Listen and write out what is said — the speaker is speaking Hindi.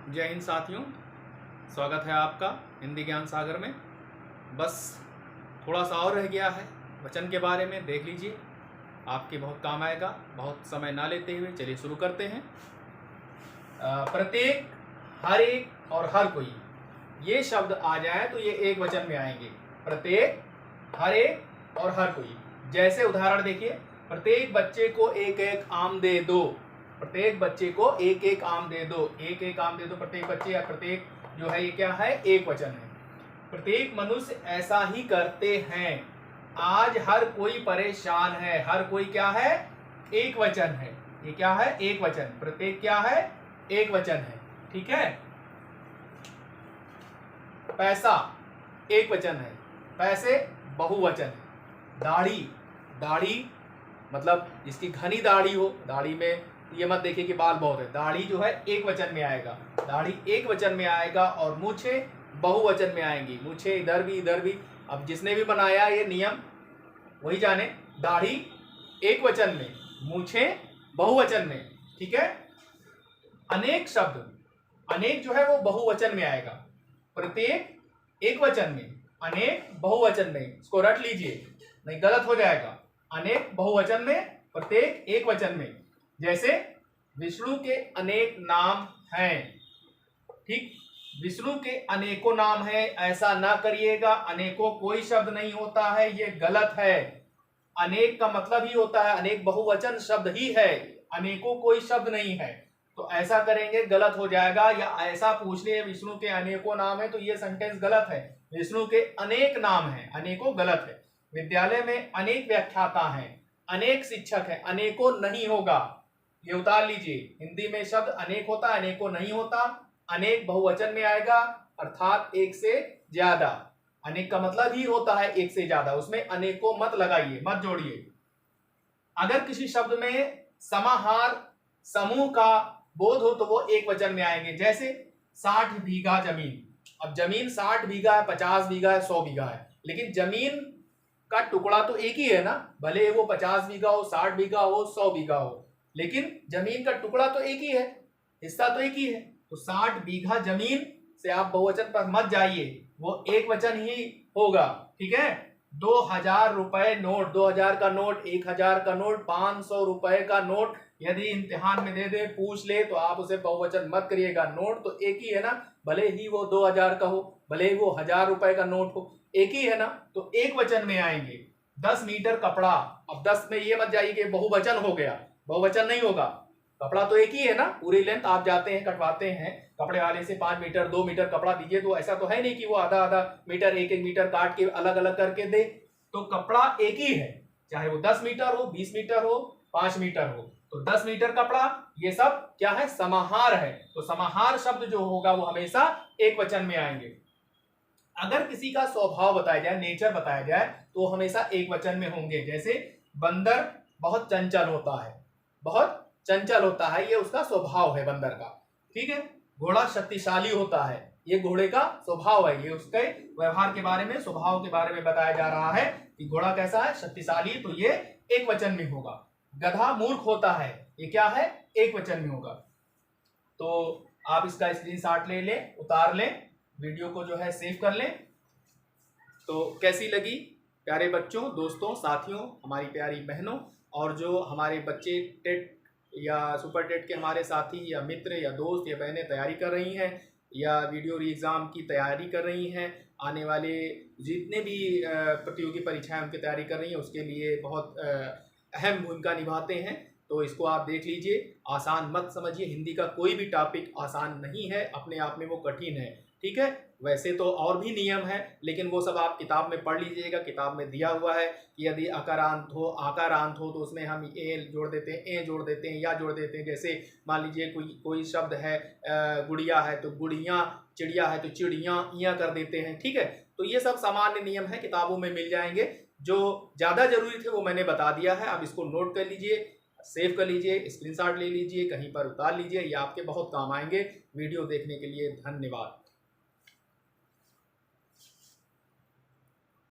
जय हिंद साथियों, स्वागत है आपका हिंदी ज्ञान सागर में। बस थोड़ा सा और रह गया है वचन के बारे में, देख लीजिए, आपके बहुत काम आएगा। बहुत समय ना लेते हुए चलिए शुरू करते हैं। प्रत्येक, हर एक और हर कोई, ये शब्द आ जाए तो ये एक वचन में आएंगे। प्रत्येक, हर एक और हर कोई। जैसे उदाहरण देखिए, प्रत्येक बच्चे को एक एक आम दे दो। प्रत्येक बच्चे को एक एक आम दे दो। एक एक आम दे दो प्रत्येक बच्चे, या प्रत्येक जो है ये क्या है, एक वचन है। प्रत्येक मनुष्य ऐसा ही करते हैं। आज हर कोई परेशान है। हर कोई क्या है, एक वचन है। ये क्या है, एक वचन। प्रत्येक क्या है, एक वचन है। ठीक है। पैसा एक वचन है, पैसे बहुवचन है। दाढ़ी, दाढ़ी मतलब जिसकी घनी दाढ़ी हो, दाढ़ी में ये मत देखिए कि बाल बहुत है। दाढ़ी जो है एक वचन में आएगा, दाढ़ी एक वचन में आएगा। और मूछे बहुवचन में आएंगी। मूछे इधर भी इधर भी। अब जिसने भी बनाया ये नियम वही जाने। दाढ़ी एक वचन में, मूछे बहुवचन में। ठीक है। अनेक शब्द, अनेक जो है वो बहुवचन में आएगा। प्रत्येक एक वचन में, अनेक बहुवचन में। इसको रट लीजिए, नहीं गलत हो जाएगा। अनेक बहुवचन में, प्रत्येक एक वचन में। जैसे विष्णु के अनेक नाम हैं। ठीक, विष्णु के अनेकों नाम है, ऐसा ना करिएगा। अनेकों कोई शब्द नहीं होता है, ये गलत है। अनेक का मतलब ही होता है, अनेक बहुवचन शब्द ही है, अनेकों कोई शब्द नहीं है। तो ऐसा करेंगे गलत हो जाएगा। या ऐसा पूछ लिए विष्णु के अनेकों नाम है, तो ये सेंटेंस गलत है। विष्णु के अनेक नाम है, अनेकों गलत है। विद्यालय में अनेक व्याख्याता हैं, अनेक शिक्षक हैं, अनेकों नहीं होगा। ये उतार लीजिए। हिंदी में शब्द अनेक होता है, अनेकों नहीं होता। अनेक बहुवचन में आएगा, अर्थात एक से ज्यादा। अनेक का मतलब ही होता है एक से ज्यादा, उसमें अनेकों मत लगाइए, मत जोड़िए। अगर किसी शब्द में समाहार, समूह का बोध हो तो वो एक वचन में आएंगे। जैसे 60 बीघा जमीन। अब जमीन 60 बीघा है, 50 बीघा है, 100 बीघा है, लेकिन जमीन का टुकड़ा तो एक ही है ना। भले वो 50 बीघा हो, 60 बीघा हो, 100 बीघा हो, लेकिन जमीन का टुकड़ा तो एक ही है, हिस्सा तो एक ही है। तो 60 बीघा जमीन से आप बहुवचन पर मत जाइए, वो एक वचन ही होगा। ठीक है। 2000 रुपए नोट, 2000 का नोट, 1000 का नोट, 500 रुपए का नोट यदि इम्तिहान में दे दे, पूछ ले, तो आप उसे बहुवचन मत करिएगा। नोट तो एक ही है ना, भले ही वो 2000 का हो, भले ही वो 1000 रुपए का नोट हो, एक ही है ना, तो एक वचन में आएंगे। 10 मीटर कपड़ा। अब 10 में ये मत जाइए कि बहुवचन हो गया, बहुवचन नहीं होगा। कपड़ा तो एक ही है ना, पूरी लेंथ आप जाते हैं कटवाते हैं कपड़े वाले से, 5 मीटर 2 मीटर कपड़ा दीजिए, तो ऐसा तो है नहीं कि वो आधा आधा मीटर, एक एक मीटर काट के अलग अलग करके दे। तो कपड़ा एक ही है, चाहे वो 10 मीटर हो, 20 मीटर हो, 5 मीटर हो। तो 10 मीटर कपड़ा, ये सब क्या है, समाहार है। तो समाहार शब्द जो होगा वो हमेशा एक वचन में आएंगे। अगर किसी का स्वभाव बताया जाए, नेचर बताया जाए, तो हमेशा एक वचन में होंगे। जैसे बंदर बहुत चंचल होता है, बहुत चंचल होता है, ये उसका स्वभाव है बंदर का। ठीक है। घोड़ा शक्तिशाली होता है, ये घोड़े का स्वभाव है। ये उसके व्यवहार के बारे में, स्वभाव के बारे में बताया जा रहा है कि घोड़ा कैसा है, शक्तिशाली, तो ये एक वचन में होगा। गधा मूर्ख होता है, ये क्या है, एक वचन में होगा। तो आप इसका स्क्रीनशॉट ले लें, उतार लें, वीडियो को जो है सेव कर लें। तो कैसी लगी प्यारे बच्चों, दोस्तों, साथियों, हमारी प्यारी बहनों, और जो हमारे बच्चे टेट या सुपर टेट के हमारे साथी या मित्र या दोस्त या बहनें तैयारी कर रही हैं, या वीडियो री एग्ज़ाम की तैयारी कर रही हैं, आने वाले जितने भी प्रतियोगी परीक्षाएं उनकी तैयारी कर रही हैं, उसके लिए बहुत अहम भूमिका निभाते हैं। तो इसको आप देख लीजिए, आसान मत समझिए। हिंदी का कोई भी टॉपिक आसान नहीं है, अपने आप में वो कठिन है। ठीक है। वैसे तो और भी नियम है, लेकिन वो सब आप किताब में पढ़ लीजिएगा। किताब में दिया हुआ है कि यदि अकारांत हो, आकारांत हो, तो उसमें हम ए जोड़ देते हैं, ए जोड़ देते हैं, या जोड़ देते हैं। जैसे मान लीजिए कोई शब्द है, गुड़िया है तो गुड़िया, चिड़िया है तो चिड़िया, इया कर देते हैं। ठीक है। तो ये सब सामान्य नियम है, किताबों में मिल जाएंगे। जो ज़्यादा जरूरी थे वो मैंने बता दिया है। अब इसको नोट कर लीजिए, सेव कर लीजिए, स्क्रीनशॉट ले लीजिए, कहीं पर उतार लीजिए, ये आपके बहुत काम आएंगे। वीडियो देखने के लिए धन्यवाद।